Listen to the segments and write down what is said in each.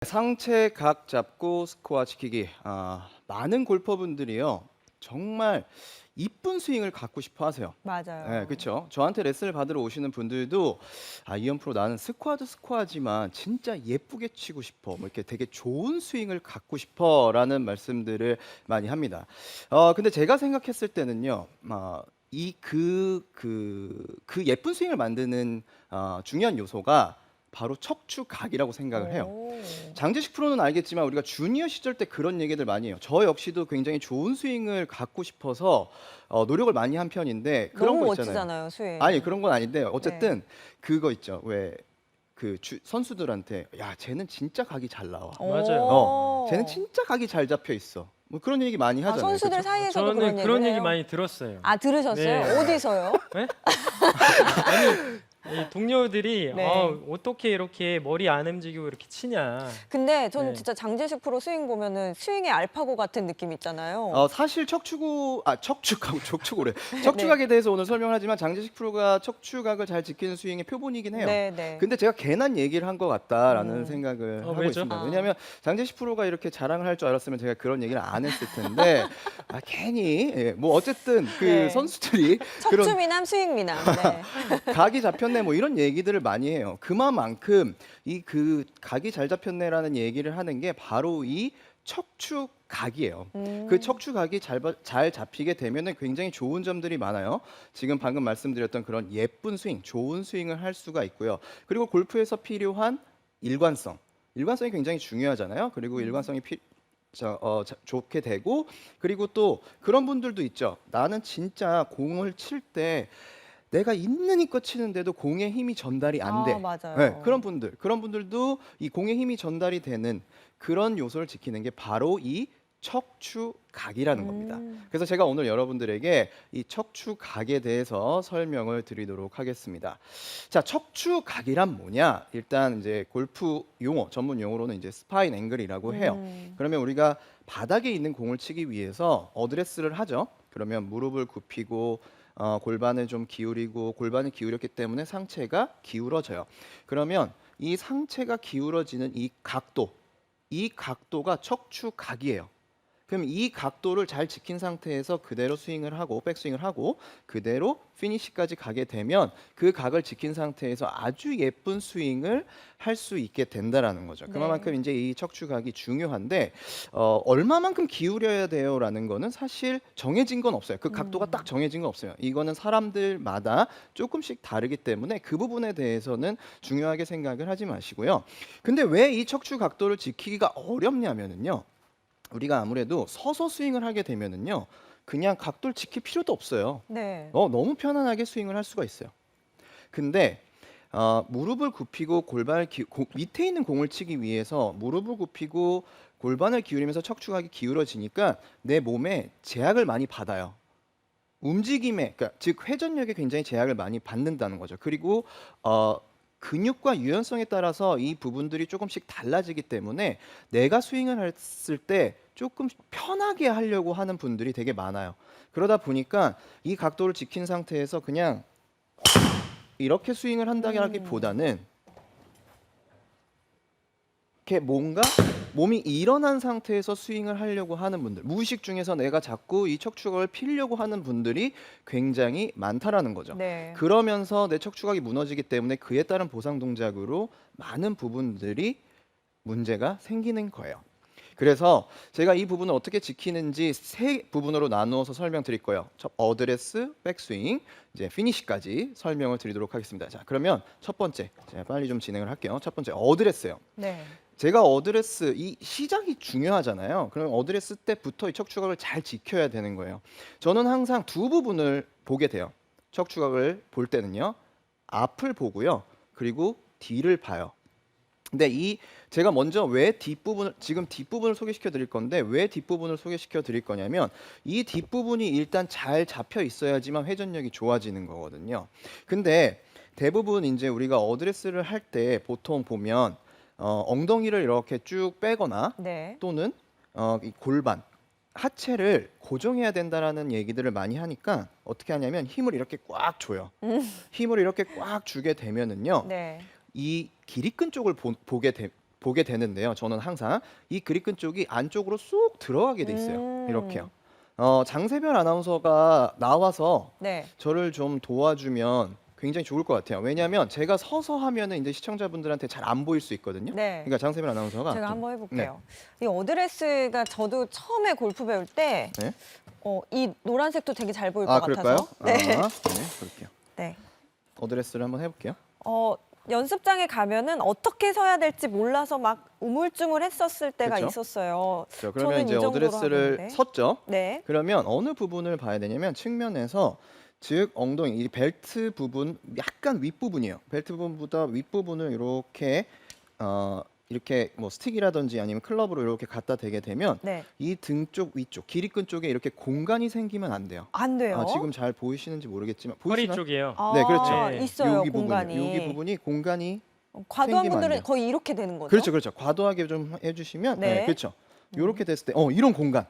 상체 각 잡고 스코어 지키기. 많은 골퍼분들이요. 정말 이쁜 스윙을 갖고 싶어 하세요. 네, 맞아요. 그렇죠. 저한테 레슨을 받으러 오시는 분들도 이현 프로 나는 스코어도 스코어지만 진짜 예쁘게 치고 싶어. 뭐 이렇게 되게 좋은 스윙을 갖고 싶어라는 말씀들을 많이 합니다. 근데 제가 생각했을 때는요. 그 예쁜 스윙을 만드는 중요한 요소가 바로 척추각이라고 생각을 해요. 오. 장재식 프로는 알겠지만 우리가 주니어 시절 때 그런 얘기들 많이 해요. 저 역시도 굉장히 좋은 스윙을 갖고 싶어서 노력을 많이 한 편인데 그런 너무 거 있잖아요. 멋지잖아요, 스윙. 아니 그런 건 아닌데 네. 어쨌든 그거 있죠. 왜 그 선수들한테 야 쟤는 진짜 각이 잘 나와. 맞아요. 쟤는 진짜 각이 잘 잡혀 있어. 뭐 그런 얘기 많이 하잖아요. 선수들 그쵸? 사이에서도 저는 그런 그런 얘기를 얘기 해요? 많이 들었어요. 들으셨어요? 네. 어디서요? 네? 이 동료들이 네. 어떻게 이렇게 머리 안 움직이고 이렇게 치냐. 근데 저는 네. 진짜 장재식 프로 스윙 보면은 스윙의 알파고 같은 느낌 있잖아요. 사실 척추하고 척추고래. 척추각에 대해서 오늘 설명하지만 장재식 프로가 척추각을 잘 지키는 스윙의 표본이긴 해요. 네, 네. 근데 제가 괜한 얘기를 한 것 같다라는 생각을 하고 왜죠? 있습니다. 아. 왜냐하면 장재식 프로가 이렇게 자랑을 할 줄 알았으면 제가 그런 얘기를 안 했을 텐데 괜히 뭐 어쨌든 그 네. 선수들이 척추 그런 미남, 스윙 미남. 네. 각이 잡혔네 뭐 이런 얘기들을 많이 해요. 그만큼 이 그 각이 잘 잡혔네라는 얘기를 하는 게 바로 이 척추각이에요. 그 척추각이 잘 잡히게 되면은 굉장히 좋은 점들이 많아요. 지금 방금 말씀드렸던 그런 예쁜 스윙, 좋은 스윙을 할 수가 있고요. 그리고 골프에서 필요한 일관성. 일관성이 굉장히 중요하잖아요. 그리고 일관성이 좋게 되고 그리고 또 그런 분들도 있죠. 나는 진짜 공을 칠 때 내가 있는 힘껏 치는데도 공의 힘이 전달이 안 돼. 맞아요. 네, 그런 분들도 이 공의 힘이 전달이 되는 그런 요소를 지키는 게 바로 이 척추각이라는 겁니다. 그래서 제가 오늘 여러분들에게 이 척추각에 대해서 설명을 드리도록 하겠습니다. 자, 척추각이란 뭐냐? 일단 이제 골프 용어, 전문 용어로는 이제 스파인 앵글이라고 해요. 그러면 우리가 바닥에 있는 공을 치기 위해서 어드레스를 하죠. 그러면 무릎을 굽히고 골반을 좀 기울이고 골반을 기울였기 때문에 상체가 기울어져요. 그러면 이 상체가 기울어지는 이 각도가 척추각이에요. 그럼 이 각도를 잘 지킨 상태에서 그대로 스윙을 하고 백스윙을 하고 그대로 피니시까지 가게 되면 그 각을 지킨 상태에서 아주 예쁜 스윙을 할 수 있게 된다라는 거죠. 네. 그만큼 이제 이 척추각이 중요한데 얼마만큼 기울여야 돼요라는 거는 사실 정해진 건 없어요. 그 각도가 딱 정해진 건 없어요. 이거는 사람들마다 조금씩 다르기 때문에 그 부분에 대해서는 중요하게 생각을 하지 마시고요. 근데 왜 이 척추 각도를 지키기가 어렵냐면은요. 우리가 아무래도 서서 스윙을 하게 되면은요. 그냥 각도를 지킬 필요도 없어요. 네. 너무 편안하게 스윙을 할 수가 있어요. 근데 무릎을 굽히고 밑에 있는 공을 치기 위해서 무릎을 굽히고 골반을 기울이면서 척추각이 기울어지니까 내 몸에 제약을 많이 받아요. 움직임에, 그러니까 즉 회전력에 굉장히 제약을 많이 받는다는 거죠. 그리고 근육과 유연성에 따라서 이 부분들이 조금씩 달라지기 때문에 내가 스윙을 했을 때 조금 편하게 하려고 하는 분들이 되게 많아요. 그러다 보니까 이 각도를 지킨 상태에서 그냥 이렇게 스윙을 한다기보다는 이렇게 뭔가 몸이 일어난 상태에서 스윙을 하려고 하는 분들, 무의식 중에서 내가 자꾸 이 척추각을 피려고 하는 분들이 굉장히 많다라는 거죠. 네. 그러면서 내 척추각이 무너지기 때문에 그에 따른 보상 동작으로 많은 부분들이 문제가 생기는 거예요. 그래서 제가 이 부분을 어떻게 지키는지 세 부분으로 나누어서 설명드릴 거예요. 어드레스, 백스윙, 이제 피니시까지 설명을 드리도록 하겠습니다. 자, 그러면 첫 번째, 제가 빨리 좀 진행을 할게요. 첫 번째, 어드레스요. 네. 제가 어드레스 이 시작이 중요하잖아요. 그럼 어드레스 때부터 이 척추각을 잘 지켜야 되는 거예요. 저는 항상 두 부분을 보게 돼요. 척추각을 볼 때는요. 앞을 보고요. 그리고 뒤를 봐요. 근데 제가 먼저 지금 뒷부분을 소개시켜 드릴 건데 왜 뒷부분을 소개시켜 드릴 거냐면 이 뒷부분이 일단 잘 잡혀 있어야지만 회전력이 좋아지는 거거든요. 근데 대부분 이제 우리가 어드레스를 할 때 보통 보면 엉덩이를 이렇게 쭉 빼거나 네. 또는 이 골반, 하체를 고정해야 된다라는 얘기들을 많이 하니까 어떻게 하냐면 힘을 이렇게 꽉 줘요. 힘을 이렇게 꽉 주게 되면은요. 네. 이 길이끈 쪽을 보게 보게 되는데요. 저는 항상 이 그립근 쪽이 안쪽으로 쏙 들어가게 돼 있어요. 음. 이렇게요. 장세별 아나운서가 나와서 네. 저를 좀 도와주면 굉장히 좋을 것 같아요. 왜냐하면 제가 서서 하면은 이제 시청자분들한테 잘 안 보일 수 있거든요. 네. 그러니까 장세별 아나운서가 제가 좀- 한번 해볼게요. 이 어드레스가 저도 처음에 골프 배울 때, 네. 이 노란색도 되게 잘 보일 것 아, 그럴까요? 같아서. 네. 네, 그럴게요. 네. 어드레스를 한번 해볼게요. 연습장에 가면은 어떻게 서야 될지 몰라서 막 우물쭈물했었을 때가 그쵸? 있었어요. 자, 그러면 저는 이제 이 정도로 어드레스를 하는데. 섰죠. 네. 그러면 어느 부분을 봐야 되냐면 측면에서 즉 엉덩이 이 벨트 부분 약간 윗부분이에요. 벨트 부분보다 윗부분을 이렇게 뭐 스틱이라든지 아니면 클럽으로 이렇게 갖다 대게 되면 네. 이 등 쪽 위쪽 기립근 쪽에 이렇게 공간이 생기면 안 돼요. 안 돼요. 지금 잘 보이시는지 모르겠지만 허리 보이시나요? 쪽이에요. 네, 그렇죠. 네. 있어요, 여기 공간이. 부분이요. 여기 부분이 공간이 과도한 생기면 안 분들은 돼요. 거의 이렇게 되는 거죠? 그렇죠, 그렇죠. 과도하게 좀 해주시면 네. 네, 그렇죠. 이렇게 됐을 때 이런 공간,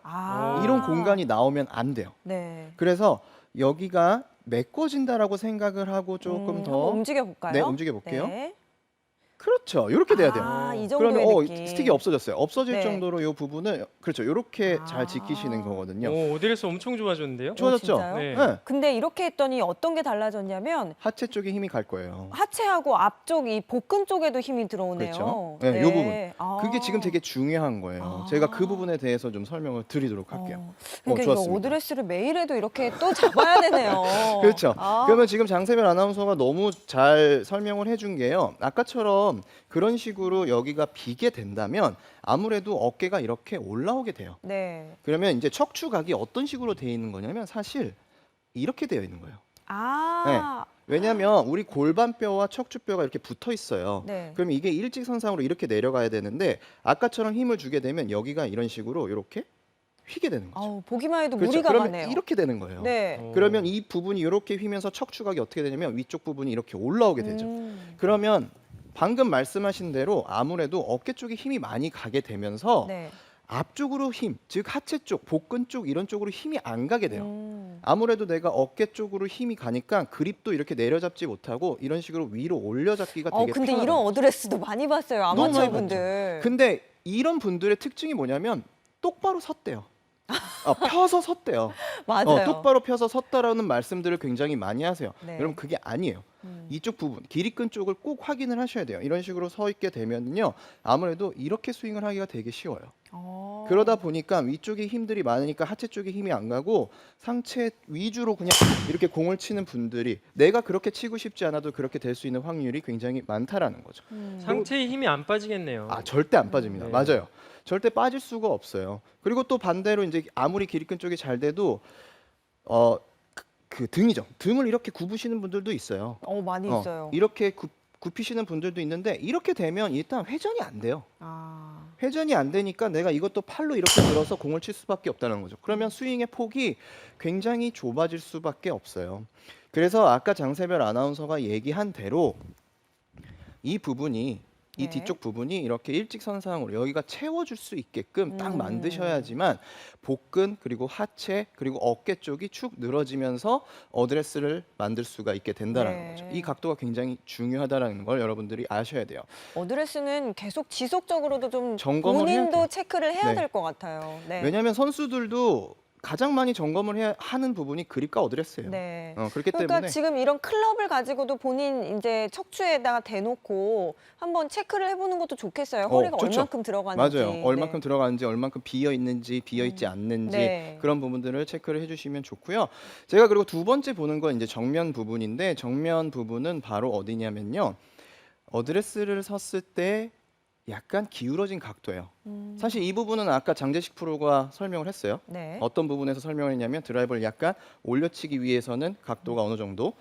이런 공간이 나오면 안 돼요. 네. 그래서 여기가 메꿔진다라고 생각을 하고 조금 한번 더 움직여 볼까요? 네, 움직여 볼게요. 네. 그렇죠. 이렇게 돼야 돼요. 이 정도의 그러면 느낌. 스틱이 없어졌어요. 없어질 네. 정도로 이 부분을 그렇죠. 이렇게 아. 잘 지키시는 거거든요. 오, 어드레스 엄청 좋아졌는데요? 좋아졌죠? 진짜요? 네. 네. 근데 이렇게 했더니 어떤 게 달라졌냐면 하체 쪽에 힘이 갈 거예요. 하체하고 앞쪽 이 복근 쪽에도 힘이 들어오네요. 그렇죠. 네, 요 부분. 아. 그게 지금 되게 중요한 거예요. 아. 제가 그 부분에 대해서 좀 설명을 드리도록 할게요. 그러니까 이거 좋았습니다. 오드레스를 매일 해도 이렇게 또 잡아야 되네요. 그렇죠. 아. 그러면 지금 장세별 아나운서가 너무 잘 설명을 해준 게요. 아까처럼 그런 식으로 여기가 비게 된다면 아무래도 어깨가 이렇게 올라오게 돼요. 네. 그러면 이제 척추각이 어떤 식으로 되어 있는 거냐면 사실 이렇게 되어 있는 거예요. 아. 왜냐하면 우리 골반뼈와 척추뼈가 이렇게 붙어 있어요. 네. 그럼 이게 일직선상으로 이렇게 내려가야 되는데 아까처럼 힘을 주게 되면 여기가 이런 식으로 이렇게 휘게 되는 거죠. 아우, 보기만 해도 그렇죠. 무리가 그러면 가네요. 이렇게 되는 거예요. 네. 오. 그러면 이 부분이 이렇게 휘면서 척추각이 어떻게 되냐면 위쪽 부분이 이렇게 올라오게 되죠. 그러면 방금 말씀하신 대로 아무래도 어깨 쪽에 힘이 많이 가게 되면서 네. 앞쪽으로 힘, 즉 하체 쪽, 복근 쪽 이런 쪽으로 힘이 안 가게 돼요. 음. 아무래도 내가 어깨 쪽으로 힘이 가니까 그립도 이렇게 내려잡지 못하고 이런 식으로 위로 올려잡기가 되게 근데 편하다. 이런 어드레스도 많이 봤어요. 너무 많이 아마추어 분들. 근데 이런 분들의 특징이 뭐냐면 똑바로 섰대요. 펴서 섰대요. 맞아요. 똑바로 펴서 섰다라는 말씀들을 굉장히 많이 하세요. 네. 여러분 그게 아니에요. 이쪽 부분, 기립근 쪽을 꼭 확인을 하셔야 돼요. 이런 식으로 서 있게 되면요, 아무래도 이렇게 스윙을 하기가 되게 쉬워요. 그러다 보니까 위쪽에 힘들이 많으니까 하체 쪽에 힘이 안 가고 상체 위주로 그냥 이렇게 공을 치는 분들이 내가 그렇게 치고 싶지 않아도 그렇게 될 수 있는 확률이 굉장히 많다라는 거죠. 상체에 힘이 안 빠지겠네요. 절대 안 빠집니다. 네. 맞아요. 절대 빠질 수가 없어요. 그리고 또 반대로 이제 아무리 기립근 쪽이 잘 돼도 그 등이죠. 등을 이렇게 굽으시는 분들도 있어요. 많이 있어요. 이렇게 굽히시는 분들도 있는데 이렇게 되면 일단 회전이 안 돼요. 회전이 안 되니까 내가 이것도 팔로 이렇게 들어서 공을 칠 수밖에 없다는 거죠. 그러면 스윙의 폭이 굉장히 좁아질 수밖에 없어요. 그래서 아까 장세별 아나운서가 얘기한 대로 이 부분이 이 네. 뒤쪽 부분이 이렇게 일직선상으로 여기가 채워줄 수 있게끔 딱 만드셔야지만 복근 그리고 하체 그리고 어깨 쪽이 축 늘어지면서 어드레스를 만들 수가 있게 된다는 네. 거죠. 이 각도가 굉장히 중요하다는 걸 여러분들이 아셔야 돼요. 어드레스는 계속 지속적으로도 좀 점검을 해야 본인도 돼요. 체크를 해야 네. 될 것 같아요. 네. 왜냐하면 선수들도 가장 많이 점검을 하는 부분이 그립과 어드레스예요. 네. 그렇기 그러니까 때문에 지금 이런 클럽을 가지고도 본인 이제 척추에다가 대놓고 한번 체크를 해보는 것도 좋겠어요. 허리가 좋죠. 얼만큼 들어가는지. 맞아요. 얼만큼 들어가는지, 얼만큼 비어 있는지, 비어 있지 않는지 네. 그런 부분들을 체크를 해주시면 좋고요. 제가 그리고 두 번째 보는 건 이제 정면 부분인데 정면 부분은 바로 어디냐면요. 어드레스를 섰을 때 약간 기울어진 각도예요. 사실 이 부분은 아까 장재식 프로가 설명을 했어요. 네. 어떤 부분에서 설명을 했냐면 드라이버를 약간 올려치기 위해서는 각도가 어느 정도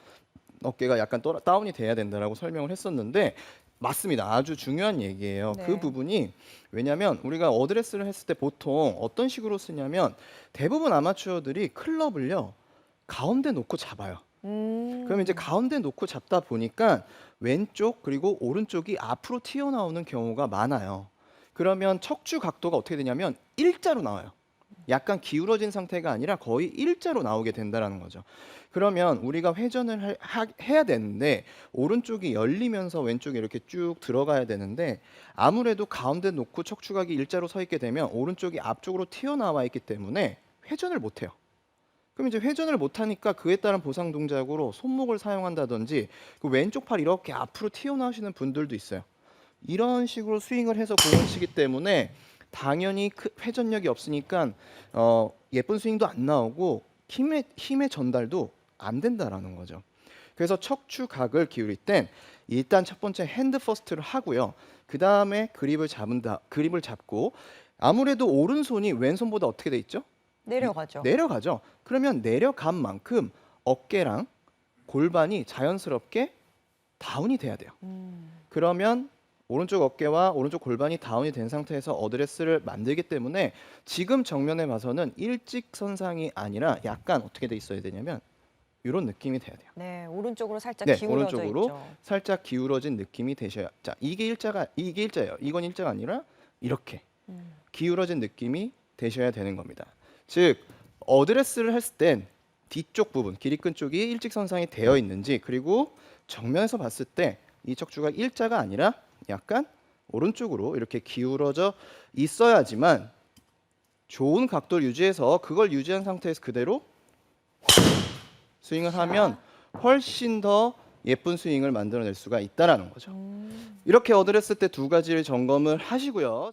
어깨가 약간 다운이 돼야 된다라고 설명을 했었는데 맞습니다. 아주 중요한 얘기예요. 네. 그 부분이 왜냐하면 우리가 어드레스를 했을 때 보통 어떤 식으로 쓰냐면 대부분 아마추어들이 클럽을요 가운데 놓고 잡아요. 그럼 이제 가운데 놓고 잡다 보니까 왼쪽 그리고 오른쪽이 앞으로 튀어나오는 경우가 많아요. 그러면 척추 각도가 어떻게 되냐면 일자로 나와요. 약간 기울어진 상태가 아니라 거의 일자로 나오게 된다라는 거죠. 그러면 우리가 회전을 해야 되는데 오른쪽이 열리면서 왼쪽이 이렇게 쭉 들어가야 되는데 아무래도 가운데 놓고 척추각이 일자로 서 있게 되면 오른쪽이 앞쪽으로 튀어나와 있기 때문에 회전을 못 해요. 그럼 이제 회전을 못 하니까 그에 따른 보상 동작으로 손목을 사용한다든지 그 왼쪽 팔 이렇게 앞으로 튀어나오시는 분들도 있어요. 이런 식으로 스윙을 해서 공을 치기 때문에 당연히 회전력이 없으니까 예쁜 스윙도 안 나오고 힘의 전달도 안 된다라는 거죠. 그래서 척추각을 기울일 땐 일단 첫 번째 핸드 퍼스트를 하고요. 그 다음에 그립을 잡고 아무래도 오른손이 왼손보다 어떻게 돼 있죠? 내려가죠. 내려가죠. 그러면 내려간 만큼 어깨랑 골반이 자연스럽게 다운이 돼야 돼요. 그러면 오른쪽 어깨와 오른쪽 골반이 다운이 된 상태에서 어드레스를 만들기 때문에 지금 정면에 봐서는 일직선상이 아니라 약간 어떻게 돼 있어야 되냐면 이런 느낌이 돼야 돼요. 네, 오른쪽으로 살짝 네, 기울어져 오른쪽으로 있죠. 살짝 기울어진 느낌이 되셔야. 자, 이게 일자예요. 이건 일자가 아니라 이렇게 기울어진 느낌이 되셔야 되는 겁니다. 즉 어드레스를 했을 땐 뒤쪽 부분, 길이끈 쪽이 일직선상이 되어 있는지 그리고 정면에서 봤을 때 이 척추가 일자가 아니라 약간 오른쪽으로 이렇게 기울어져 있어야지만 좋은 각도를 유지해서 그걸 유지한 상태에서 그대로 스윙을 하면 훨씬 더 예쁜 스윙을 만들어낼 수가 있다라는 거죠. 이렇게 어드레스 때 두 가지를 점검을 하시고요.